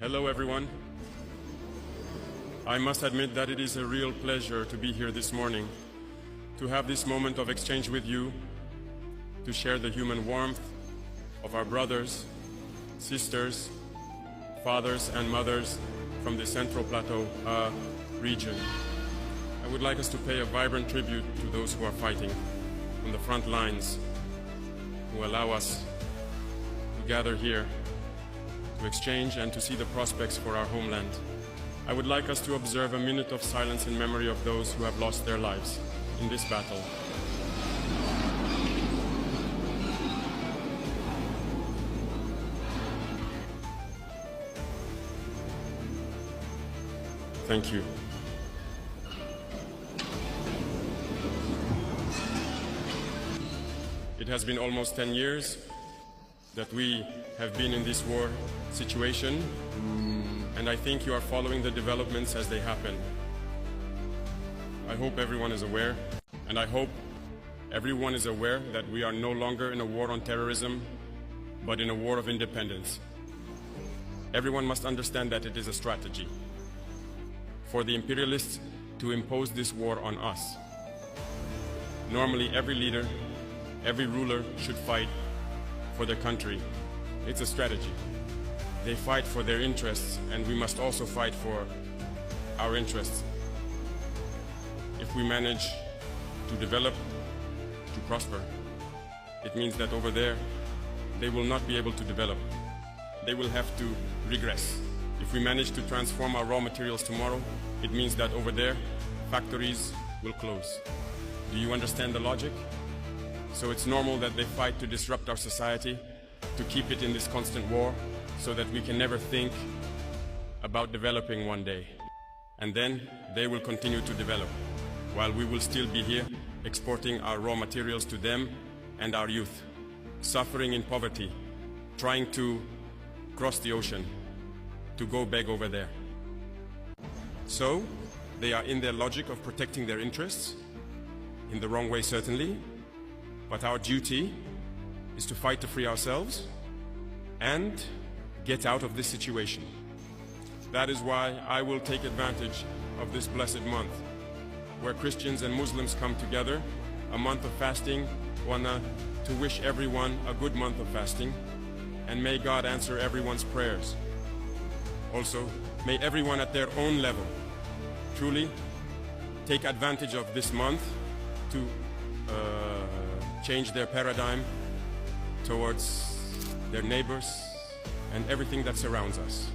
Hello everyone. I must admit that it is a real pleasure to be here this morning, to have this moment of exchange with you, to share the human warmth of our brothers, sisters, fathers and mothers from the Central Plateau region. I would like us to pay a vibrant tribute to those who are fighting on the front lines, who allow us to gather here to exchange and to see the prospects for our homeland. I would like us to observe a minute of silence in memory of those who have lost their lives in this battle. Thank you. It has been almost 10 years that we have been in this war situation, and I think you are following the developments as they happen. I hope everyone is aware, and I hope everyone is aware that we are no longer in a war on terrorism, but in a war of independence. Everyone must understand that it is a strategy for the imperialists to impose this war on us. Normally, every leader, every ruler should fight for their country. It's a strategy. They fight for their interests, and we must also fight for our interests. If we manage to develop, to prosper, it means that over there, they will not be able to develop. They will have to regress. If we manage to transform our raw materials tomorrow, it means that over there, factories will close. Do you understand the logic? So it's normal that they fight to disrupt our society, to keep it in this constant war, so that we can never think about developing one day. And then they will continue to develop, while we will still be here exporting our raw materials to them and our youth, suffering in poverty, trying to cross the ocean, to go beg over there. So they are in their logic of protecting their interests, in the wrong way certainly, but our duty is to fight to free ourselves and get out of this situation. That is why I will take advantage of this blessed month, where Christians and Muslims come together, a month of fasting, to wish everyone a good month of fasting, and may God answer everyone's prayers. Also, may everyone at their own level truly take advantage of this month to change their paradigm towards their neighbors and everything that surrounds us.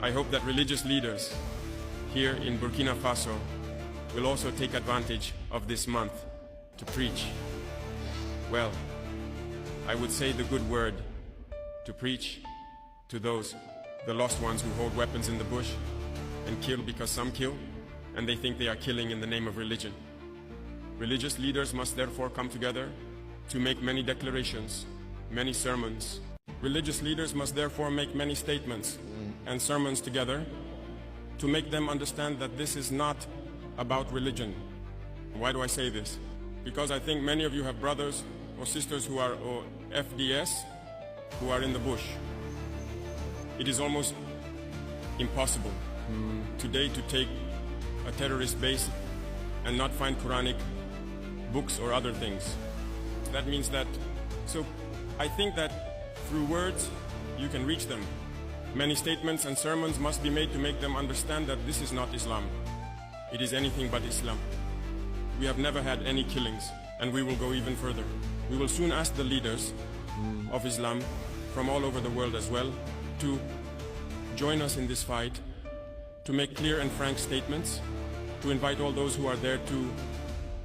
I hope that religious leaders here in Burkina Faso will also take advantage of this month to preach. Well, I would say the good word, to preach to those, the lost ones who hold weapons in the bush and kill because some kill, and they think they are killing in the name of religion. Religious leaders must therefore come together to make many declarations, many sermons. Religious leaders must therefore make many statements and sermons together to make them understand that this is not about religion. Why do I say this? Because I think many of you have brothers or sisters who are FDS, who are in the bush. It is almost impossible today to take a terrorist base and not find Quranic books or other things. That means that, so I think that through words you can reach them. Many statements and sermons must be made to make them understand that this is not Islam. It is anything but Islam. We have never had any killings, and we will go even further. We will soon ask the leaders of Islam from all over the world as well to join us in this fight, to make clear and frank statements, to invite all those who are there to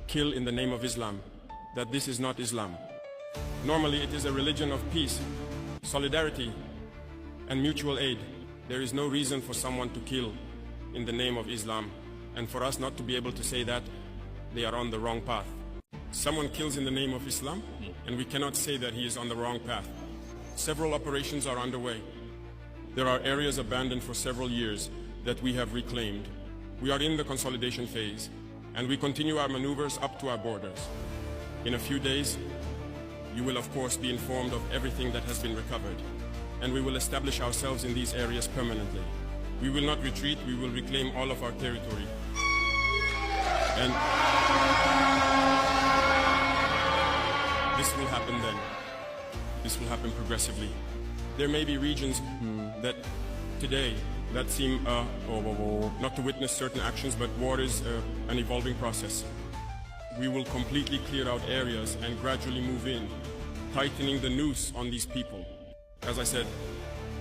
kill in the name of Islam, that this is not Islam. Normally it is a religion of peace, solidarity, and mutual aid. There is no reason for someone to kill in the name of Islam, and for us not to be able to say that they are on the wrong path. Someone kills in the name of Islam, and we cannot say that he is on the wrong path. Several operations are underway. There are areas abandoned for several years that we have reclaimed. We are in the consolidation phase, and we continue our maneuvers up to our borders. In a few days, you will of course be informed of everything that has been recovered. and we will establish ourselves in these areas permanently. We will not retreat, we will reclaim all of our territory. And this will happen then. This will happen progressively. There may be regions that today that seem not to witness certain actions, but war is an evolving process. We will completely clear out areas and gradually move in, tightening the noose on these people. As I said,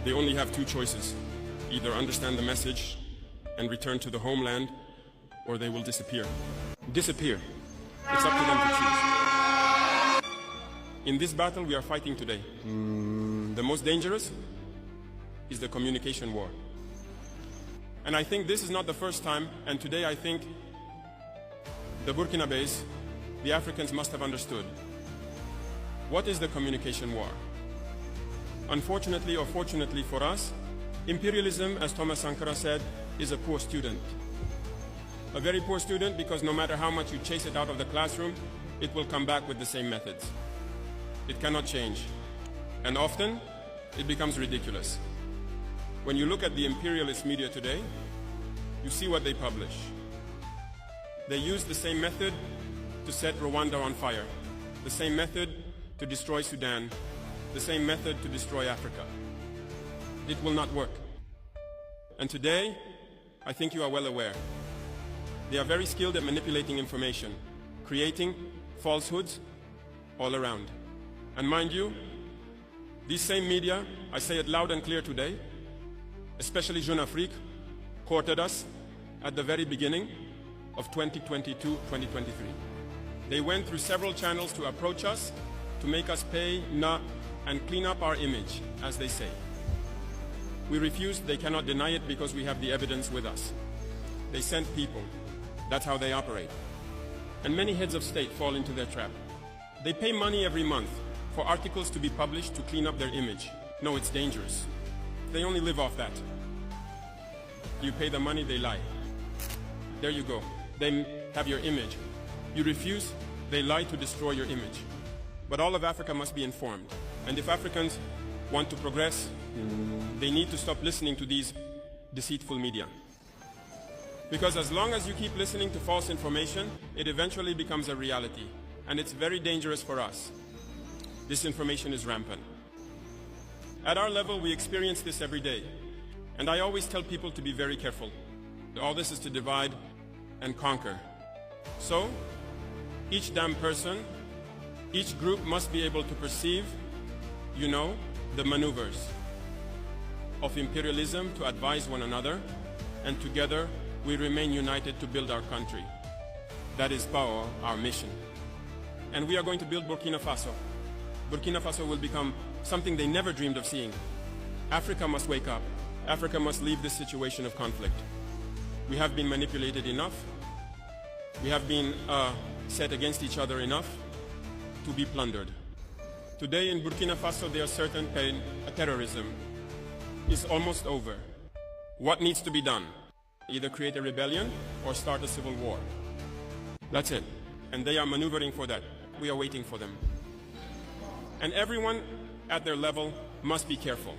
they only have two choices: either understand the message and return to the homeland, or they will disappear. Disappear. It's up to them to choose. In this battle we are fighting today, the most dangerous is the communication war. And I think this is not the first time, and today I think the Burkinabés, the Africans, must have understood. What is the communication war? Unfortunately or fortunately for us, imperialism, as Thomas Sankara said, is a poor student. A very poor student, because no matter how much you chase it out of the classroom, it will come back with the same methods. It cannot change. And often, it becomes ridiculous. When you look at the imperialist media today, you see what they publish. They use the same method to set Rwanda on fire, the same method to destroy Sudan, the same method to destroy Africa. It will not work. And today, I think you are well aware, they are very skilled at manipulating information, creating falsehoods all around. And mind you, these same media, I say it loud and clear today, especially Jeune Afrique, courted us at the very beginning of 2022-2023. They went through several channels to approach us, to make us pay and clean up our image, as they say. We refused. They cannot deny it because we have the evidence with us. They sent people. That's how they operate. And many heads of state fall into their trap. They pay money every month for articles to be published to clean up their image. No, it's dangerous. They only live off that. You pay the money, they lie. There you go. They have your image. You refuse, they lie to destroy your image. But all of Africa must be informed. And if Africans want to progress, they need to stop listening to these deceitful media. Because as long as you keep listening to false information, it eventually becomes a reality. And it's very dangerous for us. Disinformation is rampant. At our level, we experience this every day. And I always tell people to be very careful. All this is to divide and conquer. So, each damn person, each group must be able to perceive, the maneuvers of imperialism to advise one another, and together we remain united to build our country. That is our mission. And we are going to build Burkina Faso. Burkina Faso will become something they never dreamed of seeing. Africa must wake up. Africa must leave this situation of conflict. We have been manipulated enough. We have been set against each other enough to be plundered. Today in Burkina Faso, they are certain terrorism is almost over. What needs to be done? Either create a rebellion or start a civil war. That's it. And they are maneuvering for that. We are waiting for them. And everyone at their level must be careful.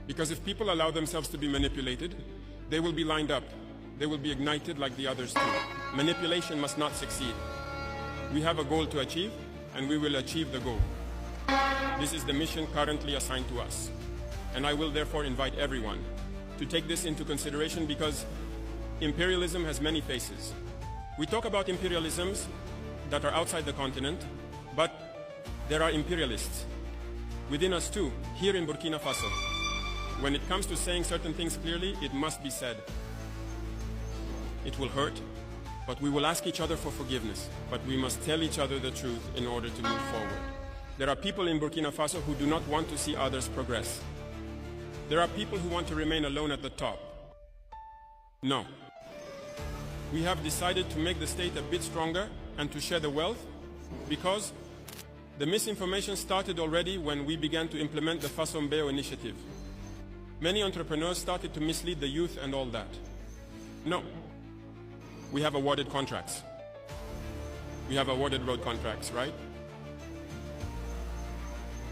Because if people allow themselves to be manipulated, they will be lined up. They will be ignited like the others too. Manipulation must not succeed. We have a goal to achieve, and we will achieve the goal. This is the mission currently assigned to us. And I will therefore invite everyone to take this into consideration, because imperialism has many faces. We talk about imperialisms that are outside the continent, but there are imperialists within us too, here in Burkina Faso. When it comes to saying certain things clearly, it must be said. It will hurt, but we will ask each other for forgiveness. But we must tell each other the truth in order to move forward. There are people in Burkina Faso who do not want to see others progress. There are people who want to remain alone at the top. No. We have decided to make the state a bit stronger and to share the wealth, because the misinformation started already when we began to implement the Fasombeo initiative. Many entrepreneurs started to mislead the youth and all that. No. We have awarded contracts. We have awarded road contracts, right?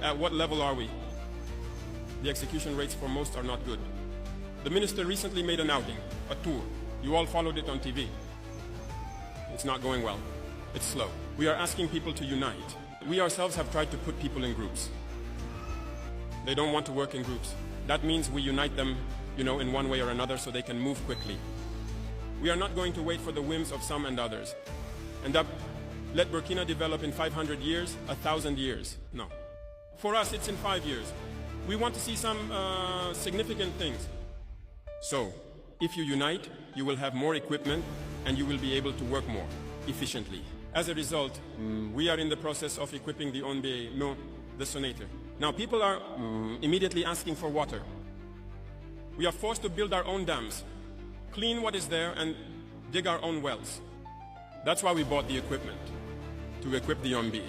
At what level are we? the execution rates for most are not good. The minister recently made an outing, a tour. You all followed it on TV. It's not going well. It's slow. We are asking people to unite. We ourselves have tried to put people in groups. They don't want to work in groups. That means we unite them, in one way or another so they can move quickly. We are not going to wait for the whims of some and others. And let Burkina develop in 500 years, 1,000 years. No. For us, it's in 5 years. We want to see some significant things. So, if you unite, you will have more equipment and you will be able to work more efficiently. As a result, we are in the process of equipping the ONBA, the Sonator. Now, people are immediately asking for water. We are forced to build our own dams, clean what is there, and dig our own wells. That's why we bought the equipment, to equip the ONBA.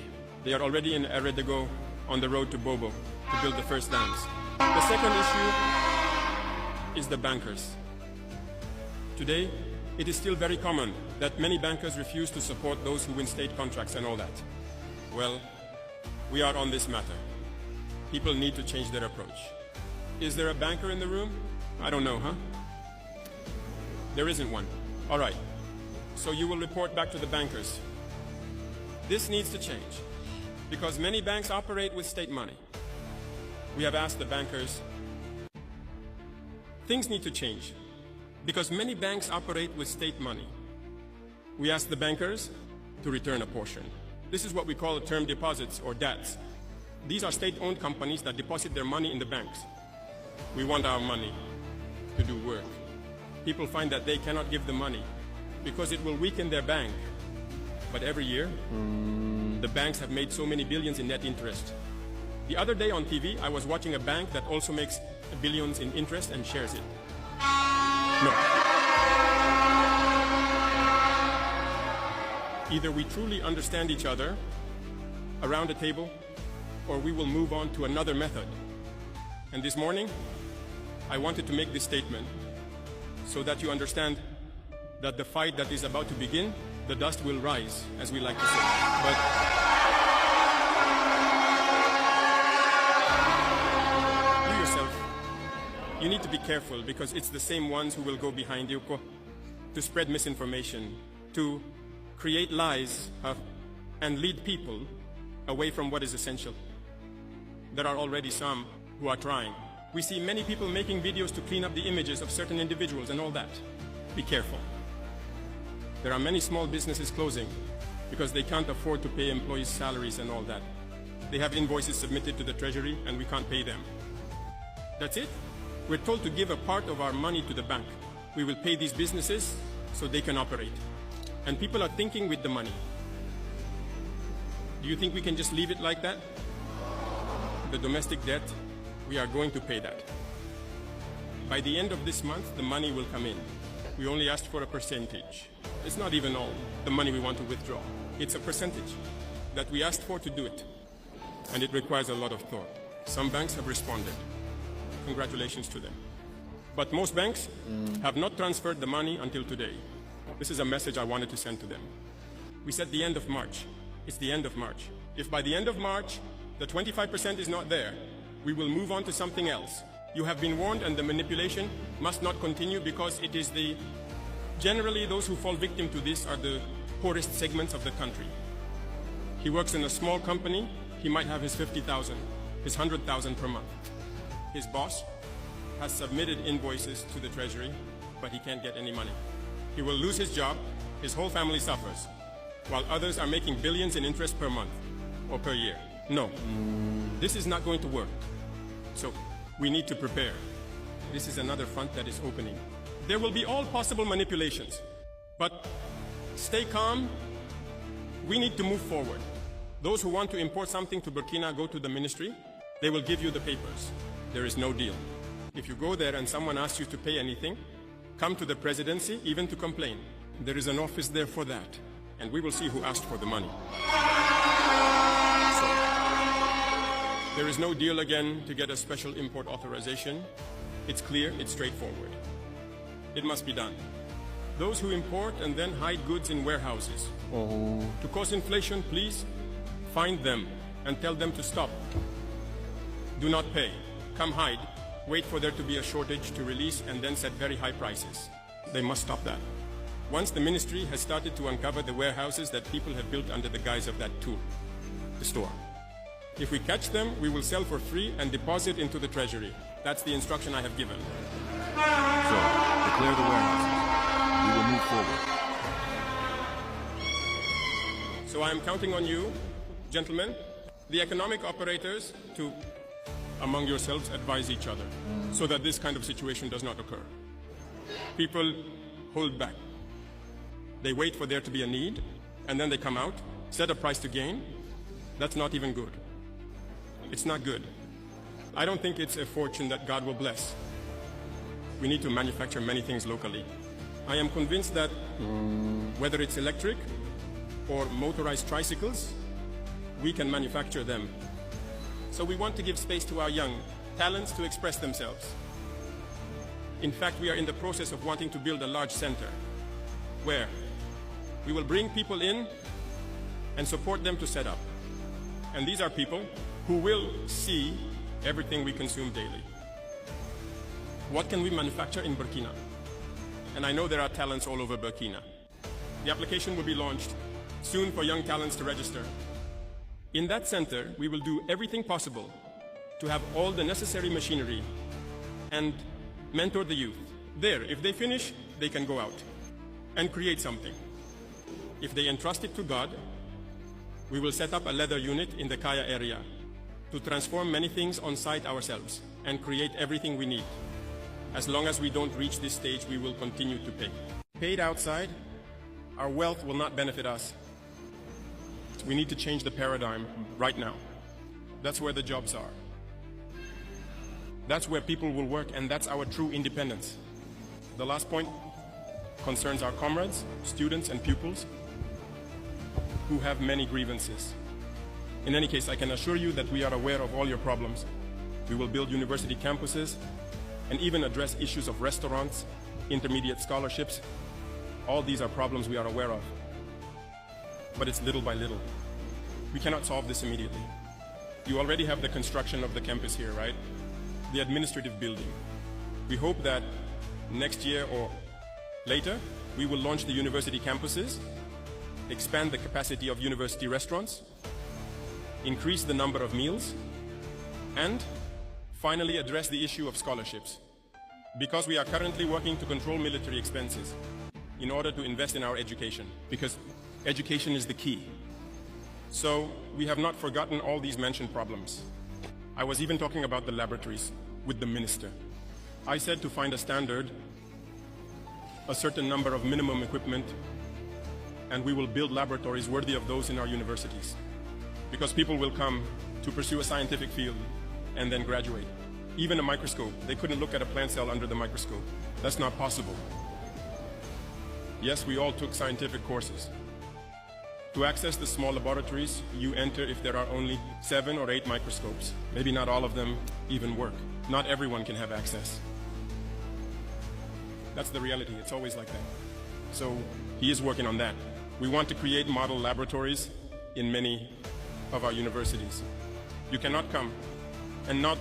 They are already in Eredego on the road to Bobo to build the first dams. The second issue is the bankers. Today, it is still very common that many bankers refuse to support those who win state contracts and all that. Well, we are on this matter. People need to change their approach. Is there a banker in the room? I don't know, huh? There isn't one. All right. So you will report back to the bankers. This needs to change because many banks operate with state money. We have asked the bankers. Things need to change because many banks operate with state money. We asked the bankers to return a portion. This is what we call term deposits or DATs. These are state-owned companies that deposit their money in the banks. We want our money to do work. People find that they cannot give the money because it will weaken their bank. But every year, the banks have made so many billions in net interest. The other day on TV, I was watching a bank that also makes billions in interest and shares it. No. Either we truly understand each other around a table, or we will move on to another method. And this morning, I wanted to make this statement so that you understand that the fight that is about to begin, the dust will rise, as we like to say. But you yourself, you need to be careful because it's the same ones who will go behind you to spread misinformation, to create lies and lead people away from what is essential. There are already some who are trying. We see many people making videos to clean up the images of certain individuals and all that. Be careful. There are many small businesses closing because they can't afford to pay employees' salaries and all that. They have invoices submitted to the treasury and we can't pay them. That's it. We're told to give a part of our money to the bank. We will pay these businesses so they can operate. And people are thinking with the money. Do you think we can just leave it like that? The domestic debt, we are going to pay that. By the end of this month, the money will come in. We only asked for a percentage. It's not even all the money we want to withdraw. It's a percentage that we asked for to do it. And it requires a lot of thought. Some banks have responded. Congratulations to them. But most banks have not transferred the money until today. This is a message I wanted to send to them. We said the end of March. It's the end of March. If by the end of March, the 25% is not there, we will move on to something else. You have been warned and the manipulation must not continue because it is generally those who fall victim to this are the poorest segments of the country. He works in a small company, he might have his 50,000, his 100,000 per month. His boss has submitted invoices to the treasury, but he can't get any money. He will lose his job, his whole family suffers, while others are making billions in interest per month or per year. No, this is not going to work. So we need to prepare. This is another front that is opening. There will be all possible manipulations, but stay calm. We need to move forward. Those who want to import something to Burkina, go to the ministry. They will give you the papers. There is no deal. If you go there and someone asks you to pay anything, come to the presidency even to complain. There is an office there for that, and we will see who asked for the money. So, there is no deal again to get a special import authorization. It's clear, it's straightforward. It must be done. Those who import and then hide goods in warehouses. To cause inflation, please find them and tell them to stop. Do not pay. come hide, wait for there to be a shortage to release, and then set very high prices. They must stop that. Once the ministry has started to uncover the warehouses that people have built under the guise of that tool, the store. If we catch them, we will sell for free and deposit into the treasury. That's the instruction I have given. So, declare the warehouses. We will move forward. So I am counting on you, gentlemen, the economic operators, to, among yourselves, advise each other so that this kind of situation does not occur. People hold back. They wait for there to be a need, and then they come out, set a price to gain. That's not even good. It's not good. I don't think it's a fortune that God will bless. We need to manufacture many things locally. I am convinced that whether it's electric or motorized tricycles, we can manufacture them. So we want to give space to our young talents to express themselves. In fact, we are in the process of wanting to build a large center where we will bring people in and support them to set up. And these are people who will see everything we consume daily. What can we manufacture in Burkina? And I know there are talents all over Burkina. The application will be launched soon for young talents to register. In that center, we will do everything possible to have all the necessary machinery and mentor the youth. There, if they finish, they can go out and create something. If they entrust it to God, we will set up a leather unit in the Kaya area to transform many things on site ourselves and create everything we need. As long as we don't reach this stage, we will continue to pay. Paid outside, our wealth will not benefit us. We need to change the paradigm right now. That's where the jobs are. That's where people will work, and that's our true independence. The last point concerns our comrades, students, and pupils who have many grievances. In any case, I can assure you that we are aware of all your problems. We will build university campuses and even address issues of restaurants, intermediate scholarships. All these are problems we are aware of. But it's little by little. We cannot solve this immediately. You already have the construction of the campus here, right? The administrative building. We hope that next year or later, we will launch the university campuses, expand the capacity of university restaurants, increase the number of meals, and finally address the issue of scholarships. Because we are currently working to control military expenses in order to invest in our education, because education is the key. So we have not forgotten all these mentioned problems. I was even talking about the laboratories with the minister. I said to find a standard, a certain number of minimum equipment, and we will build laboratories worthy of those in our universities. Because people will come to pursue a scientific field and then graduate. Even a microscope, they couldn't look at a plant cell under the microscope. That's not possible. Yes, we all took scientific courses. To access the small laboratories, you enter if there are only 7 or 8 microscopes. Maybe not all of them even work. Not everyone can have access. That's the reality. It's always like that. So he is working on that. We want to create model laboratories in many of our universities. You cannot come and not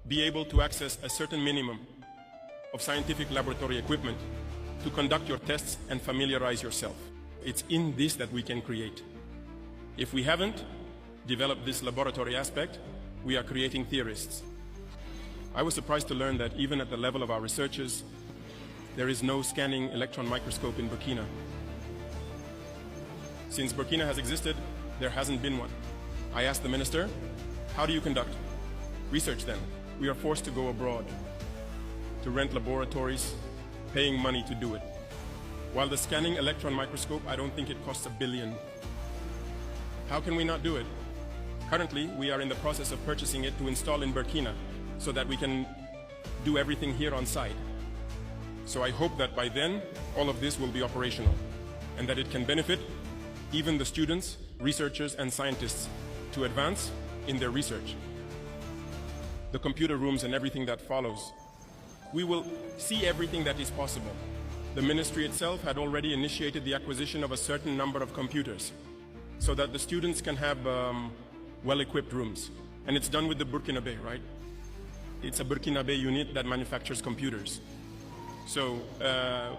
be able to access a certain minimum of scientific laboratory equipment to conduct your tests and familiarize yourself. It's in this that we can create. If we haven't developed this laboratory aspect, we are creating theorists. I was surprised to learn that even at the level of our researchers, there is no scanning electron microscope in Burkina. Since Burkina has existed, there hasn't been one. I asked the minister, how do you conduct research then? We are forced to go abroad, to rent laboratories, paying money to do it. While the scanning electron microscope, I don't think it costs $1 billion. How can we not do it? Currently, we are in the process of purchasing it to install in Burkina so that we can do everything here on site. So I hope that by then, all of this will be operational and that it can benefit even the students, researchers, and scientists to advance in their research. The computer rooms and everything that follows. We will see everything that is possible. The ministry itself had already initiated the acquisition of a certain number of computers so that the students can have well-equipped rooms. And it's done with the Burkinabe, right? It's a Burkinabe unit that manufactures computers. So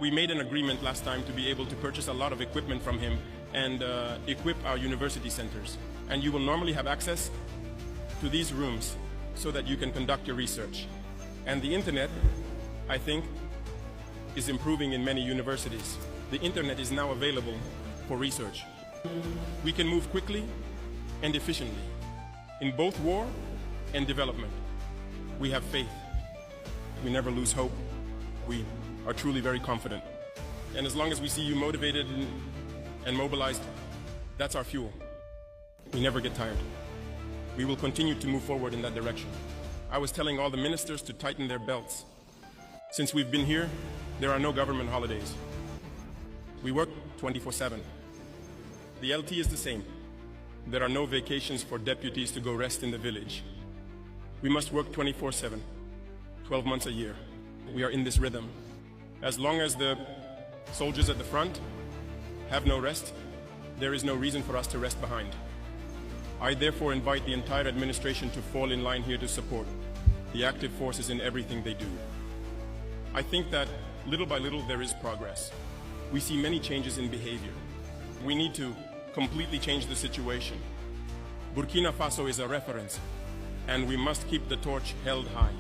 we made an agreement last time to be able to purchase a lot of equipment from him and equip our university centers. And you will normally have access to these rooms so that you can conduct your research. And the internet, I think, is improving in many universities. The internet is now available for research. We can move quickly and efficiently in both war and development. We have faith. We never lose hope. We are truly very confident. And as long as we see you motivated and mobilized, that's our fuel. We never get tired. We will continue to move forward in that direction. I was telling all the ministers to tighten their belts. Since we've been here, there are no government holidays. We work 24/7. The LT is the same. There are no vacations for deputies to go rest in the village. We must work 24/7, 12 months a year. We are in this rhythm. As long as the soldiers at the front have no rest, there is no reason for us to rest behind. I therefore invite the entire administration to fall in line here to support the active forces in everything they do. I think that little by little there is progress. We see many changes in behavior. We need to completely change the situation. Burkina Faso is a reference, and we must keep the torch held high.